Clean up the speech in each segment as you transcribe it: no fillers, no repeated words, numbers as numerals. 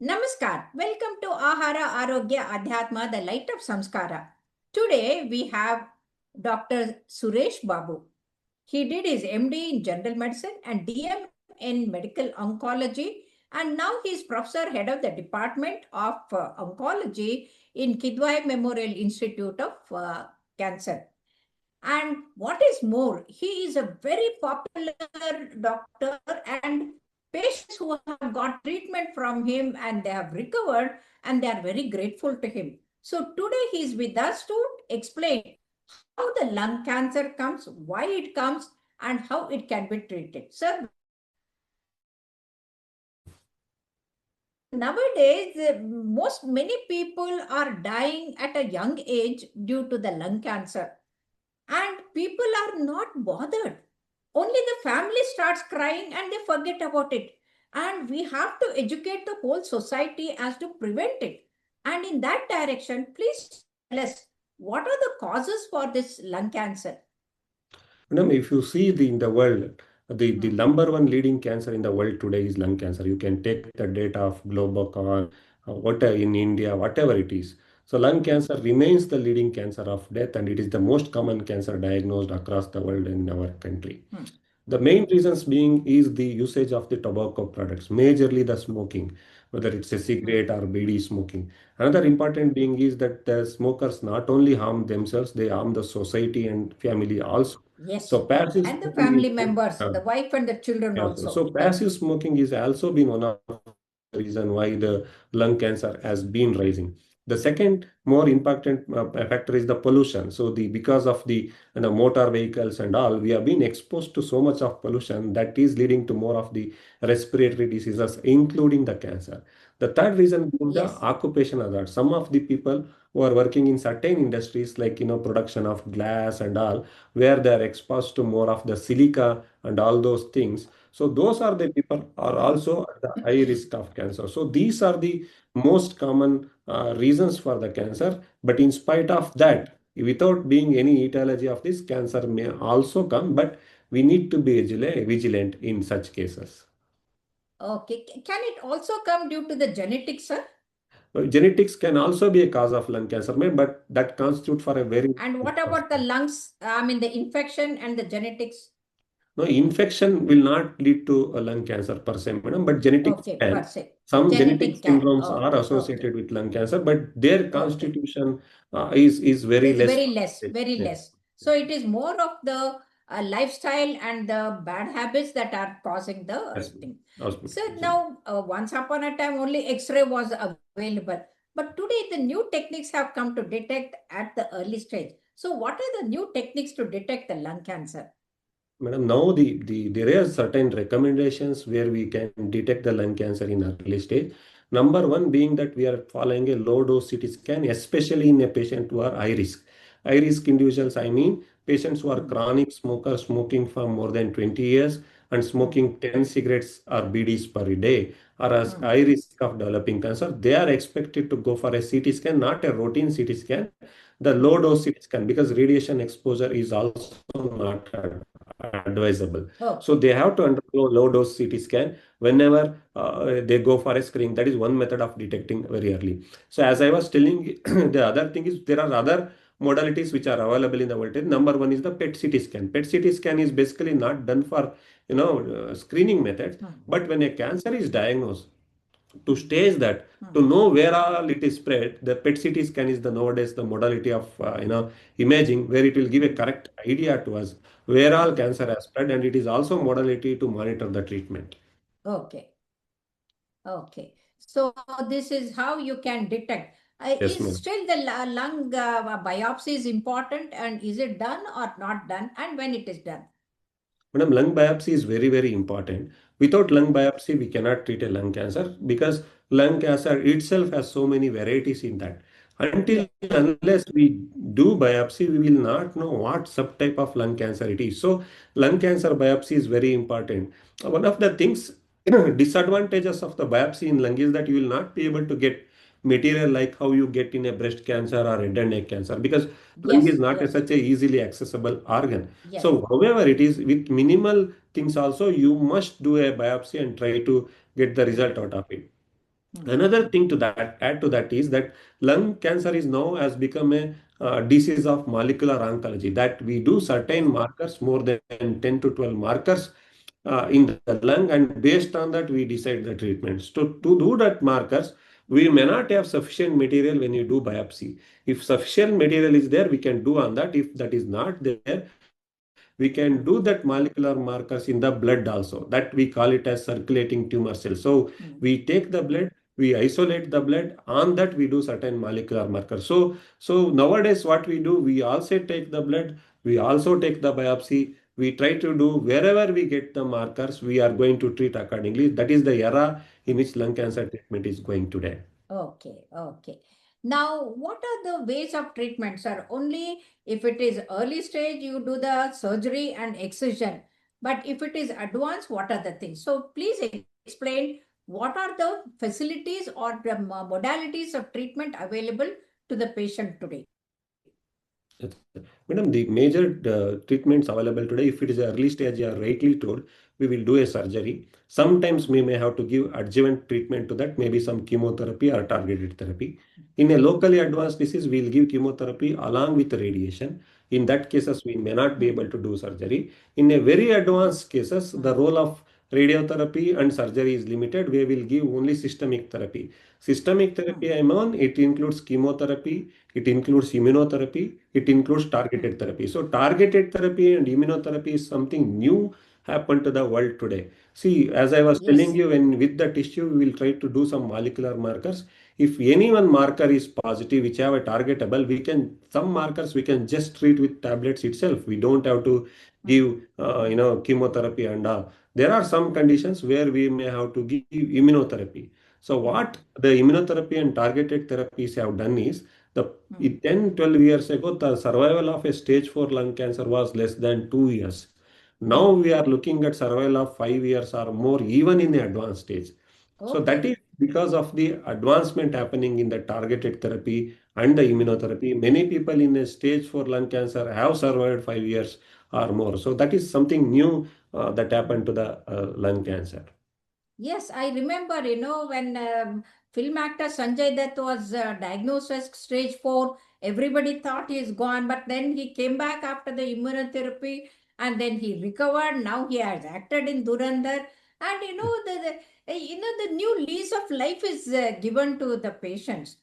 Namaskar. Welcome to Ahara Arogya Adhyatma, the light of Samskara. Today we have Dr. Suresh Babu. He did his MD in General Medicine and DM in Medical Oncology, and now he is Professor Head of the Department of Oncology in Kidwai Memorial Institute of Cancer. And what is more, he is a very popular doctor, and patients who have got treatment from him and they have recovered and they are very grateful to him. So today he is with us to explain how the lung cancer comes, why it comes, and how it can be treated. Sir, nowadays, many people are dying at a young age due to the lung cancer, and people are not bothered. Only the family starts crying and they forget about it. And we have to educate the whole society as to prevent it. And in that direction, please tell us what are the causes for this lung cancer? Madam, if you see in the world, the number one leading cancer in the world today is lung cancer. You can take the data of Globocon, in India, whatever it is. So lung cancer remains the leading cancer of death, and it is the most common cancer diagnosed across the world in our country. The main reasons being is the usage of the tobacco products, majorly the smoking, whether it's a cigarette or BD smoking. Another important being is that the smokers not only harm themselves, they harm the society and family also. Yes. So passive And the smoking family is members, the wife and the children yeah, also. so passive smoking is also been one of the reason why the lung cancer has been rising. The second more important factor is the pollution. So the because of the motor vehicles and all, we have been exposed to so much of pollution that is leading to more of the respiratory diseases, including the cancer. The third reason being the Yes. occupation hazard. Some of the people who are working in certain industries like production of glass and all, where they are exposed to more of the silica and all those things. So those are the people are also at the high risk of cancer. So these are the most common reasons for the cancer. But in spite of that, without being any etiology of this, cancer may also come. But we need to be vigilant in such cases. Okay. Can it also come due to the genetics, sir? Genetics can also be a cause of lung cancer, but that constitute for a very And what about the lungs? I mean, the infection and the genetics? no, infection will not lead to a lung cancer per se, madam, but genetics Okay, per can. se. Some genetic Genetic can. syndromes are Okay, associated okay, with lung cancer, but their okay. constitution is very Is less. very less, very Yes. less. So it is more of the lifestyle and the bad habits that are causing the Yes. thing. So Absolutely. now, once upon a time, only X-ray was available. But today, the new techniques have come to detect at the early stage. So what are the new techniques to detect the lung cancer? Madam, now there are certain recommendations where we can detect the lung cancer in early stage. Number one being that we are following a low dose CT scan, especially in a patient who are high risk. High risk individuals, I mean patients who are chronic smokers, smoking for more than 20 years and smoking 10 cigarettes or BDs per day, or as high risk of developing cancer, they are expected to go for a CT scan, not a routine CT scan, the low dose CT scan, because radiation exposure is also not advisable. So Okay. they have to undergo low dose CT scan whenever they go for a screening. That is one method of detecting very early. So as I was telling, the other thing is there are other modalities which are available in the world. Number one is the PET CT scan. PET CT scan is basically not done for screening methods, but when a cancer is diagnosed, to stage that, to know where all it is spread, the PET CT scan is the nowadays the modality of imaging, where it will give a correct idea to us where all cancer has spread, and it is also modality to monitor the treatment. Okay. Okay. So this is how you can detect. Yes, Is ma'am. still the lung biopsy is important, and is it done or not done, and when it is done? Madam, lung biopsy is very, very important. Without lung biopsy, we cannot treat a lung cancer because lung cancer itself has so many varieties in that. Until Yes. unless we do biopsy, we will not know what subtype of lung cancer it is. So, lung cancer biopsy is very important. One of the things, disadvantages of the biopsy in lung is that you will not be able to get material like how you get in a breast cancer or head and neck cancer, because lung is Yes. not Yes. such a easily accessible organ. Yes. So, however, it is with minimal things also, you must do a biopsy and try to get the result out of it. mm, Another thing to that, add to that is that lung cancer is now has become a disease of molecular oncology, that we do certain yes. markers, more than 10 to 12 markers in the lung, and based on that we decide the treatments. To do that markers, we may not have sufficient material when you do biopsy. If sufficient material is there, we can do on that. If that is not there, we can do that molecular markers in the blood also. That we call it as circulating tumor cells. So we Mm, take the blood, we isolate the blood, on that we do certain molecular markers. So nowadays what we do, we also take the blood, we also take the biopsy, we try to do wherever we get the markers, we are going to treat accordingly. That is the era in which lung mm. cancer treatment is going today. Okay, okay. Now, what are the ways of treatment, sir? Only if it is early stage, you do the surgery and excision. But if it is advanced, what are the things? So please explain what are the facilities or the modalities of treatment available to the patient today. Yes, sir. Madam, the major treatments available today, if it is early stage, you are rightly told, we will do a surgery. Sometimes we may have to give adjuvant treatment to that, maybe some chemotherapy or targeted therapy. In a locally advanced disease, we will give chemotherapy along with radiation. In that cases, we may not be Hmm, able to do surgery. In a very advanced cases, hmm, the role of radiotherapy and surgery is limited. We will give only systemic therapy. Systemic hmm, therapy, I mean, it includes chemotherapy, it includes immunotherapy, it includes hmm. targeted therapy. So targeted therapy and immunotherapy is something new happened to the world today. See, as I was telling Yes. you, when with the tissue, we will try to do some molecular markers. If any one marker is positive, which have a targetable, we can, some markers we can just treat with tablets itself. We don't have to Hmm, give, chemotherapy and all. There are some conditions where we may have to give immunotherapy. So hmm, what the immunotherapy and targeted therapies have done is, the hmm, 10, 12 years ago, the survival of a stage 4 lung cancer was less than 2 years. Now hmm. we are looking at survival of 5 years or more, even in the advanced stage. So that Okay. is because of the advancement happening in the targeted therapy and the Hmm, immunotherapy. Many people in a stage 4 lung cancer have survived 5 years or more. So that is something new that hmm. happened to the lung cancer. Yes, I remember, when film actor Sanjay Dutt was diagnosed as stage 4, everybody thought he's gone, but then he came back after the immunotherapy and then he recovered. Now he has acted in Durandar. And, the new lease of life is given to the patients.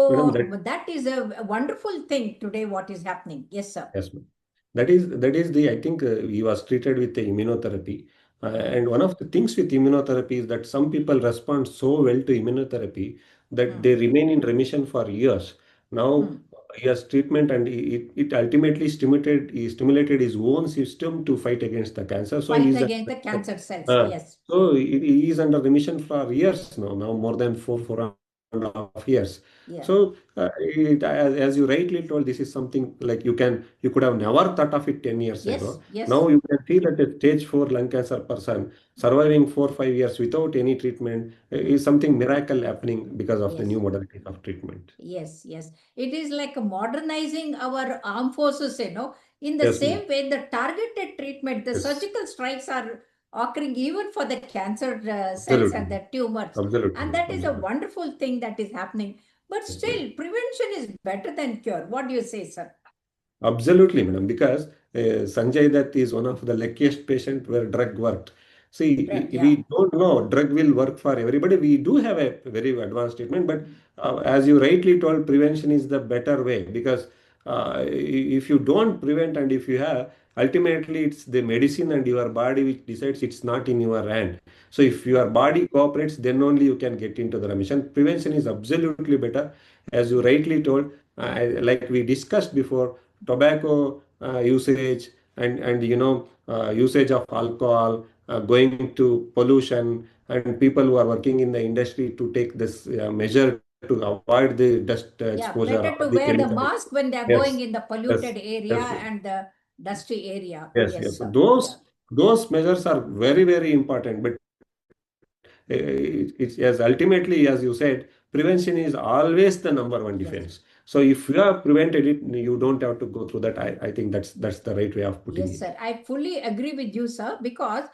Madam, So that that is a wonderful thing today, what is happening. Yes, sir. yes, ma'am. That is the, I think he was treated with the immunotherapy. Hmm, And one of the things with immunotherapy is that some people respond so well to immunotherapy that hmm, they remain in remission for years. Now hmm. he has treatment, and it ultimately he stimulated his own system to fight against the cancer. So he Fight is against the cancer cells. uh, Yes, he is under remission for years now, more than 4.5 years. yeah. So as you rightly told, this is something like you could have never thought of it 10 years Yes, ago. Now yes. you can see that a stage 4 lung cancer person surviving 4 5 years without any treatment is something miracle happening because of the new Yes, modalities of treatment. yes, yes. It is like modernizing our armed forces, In the Yes, ma'am. same way, the targeted treatment, the Yes, surgical strikes are occurring even for the cancer cells and absolutely. the tumors. Absolutely, And ma'am. that is a Absolutely. wonderful thing that is happening. But Yes, ma'am. still, prevention is better than cure. What do you say, sir? Absolutely, madam, because Sanjay Dutt is one of the luckiest patient where drug worked. See, Yeah. we don't know drug will work for everybody. We do have a very advanced treatment, but Mm, as you rightly told, prevention is the better way, because if you don't prevent and if you have, ultimately it's the medicine and your body which decides, it's not in your hand. So if your mm, body cooperates, then only you can get into the remission. Prevention is absolutely better, as you mm. rightly told. Like we discussed before, tobacco usage and usage of alcohol, going to pollution, and people who are working in the industry to take this measure to avoid the dust Yeah, exposure better or to the wear the chemicals. mask when they are Yes, going in the yes, polluted area yes, and the dusty area. yes, Yes, yes. So sir. Yeah. those measures are very, very important. But it's as ultimately, as you said, prevention is always the number one Yes. defense. So if you have prevented it, you don't have to go through that. I think that's the right way of putting Yes, it. sir. I fully agree with you, sir, because,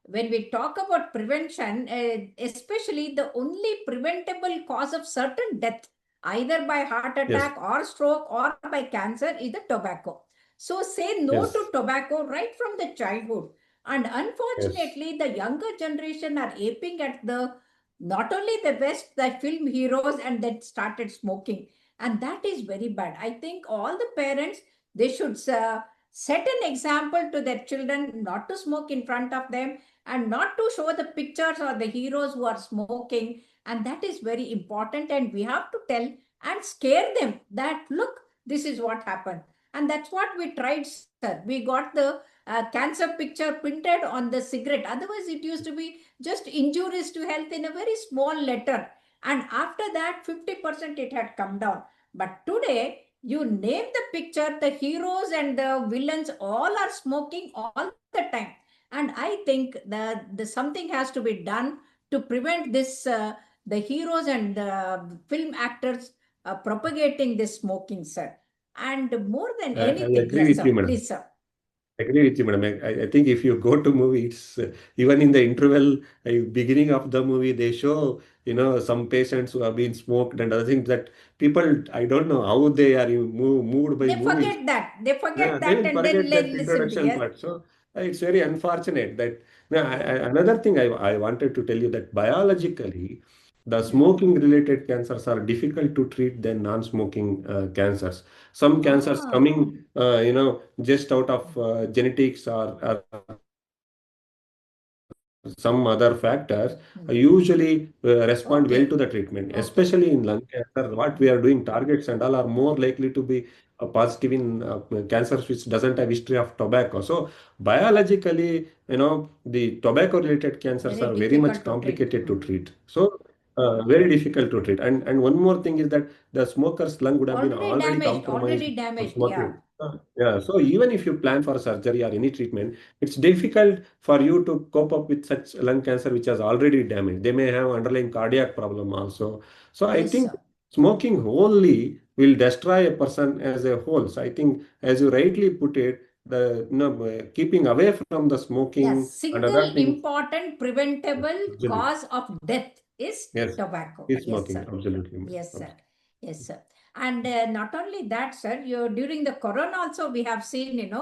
when we talk about prevention, especially the only preventable cause of certain death, either by heart Yes. attack or stroke or by cancer, is the tobacco. So say no Yes. to tobacco right from the childhood. And Yes. unfortunately, the younger generation are aping at the not only the best, the film heroes, and that started smoking. And that is very bad. I think all the parents, they should set an example to their children not to smoke in front of them and not to show the pictures or the heroes who are smoking. And that is very important. And we have to tell and scare them that, look, this is what happened. And that's what we tried, sir. We got the cancer picture printed on the cigarette. Otherwise, it used to be just injuries to health in a very small letter. And after that, 50% it had come down. But today, you name the picture, the heroes and the villains all are smoking all the time. And I think the something has to be done to prevent this, the heroes and the film actors propagating this smoking, sir. And more than I anything, agree yes, with you, sir. madam. Please, sir. I agree with you, madam. I think if you go to movie, it's even in the interval, beginning of the movie, they show, some patients who have been smoked and other things that people, I don't know how they are moved by They movies. forget that. They Yeah, forget they that will and then forget that listen to, introduction yes. part. So it's very unfortunate that. Now, another thing I wanted to tell you that biologically, the smoking related cancers are difficult to treat than non-smoking cancers. Some cancers Ah. coming, just out of genetics or some other factors usually respond well to Okay. the treatment, Okay. especially in lung cancer. What we are doing, targets and all are more likely to be positive in cancers which doesn't have history of tobacco. So biologically, the tobacco-related cancers Very are very much difficult to treat. complicated to treat. So very difficult to treat. And one more thing is that the smoker's lung would have been already compromised Already from damaged. Yeah. smoking. Yeah. So even if you plan for surgery or any treatment, it's difficult for you to cope up with such lung cancer which has already damaged. They may have underlying cardiac problem also. So I Yes, think sir. smoking wholly will destroy a person as a whole. So I think, as you rightly put it, the keeping away from the Yes. smoking and Single other things. important preventable Absolutely. cause of death is Yes. tobacco. Is Yes, smoking. sir. Absolutely. Yes, sir. Absolutely. Yes, sir. And not only that, sir, during the corona also we have seen,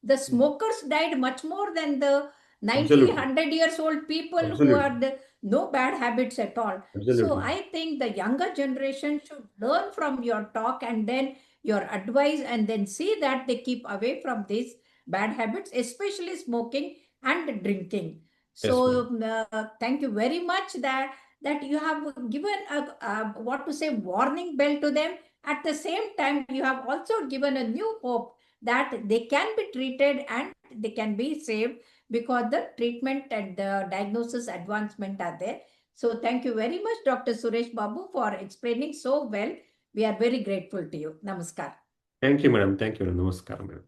the smokers died much more than the 90, Absolutely. 100 years old people who Absolutely. had no bad habits at all. So Absolutely. I think the younger generation should learn from your talk and then your advice and then see that they keep away from these bad habits, especially smoking and drinking. Yes, So ma'am. thank you very much that you have given a what to say warning bell to them. At the same time, you have also given a new hope that they can be treated and they can be saved because the treatment and the diagnosis advancement are there. So thank you very much, Dr. Suresh Babu, for explaining so well. We are very grateful to you. Namaskar. Thank you, madam. Thank you. Namaskar, madam.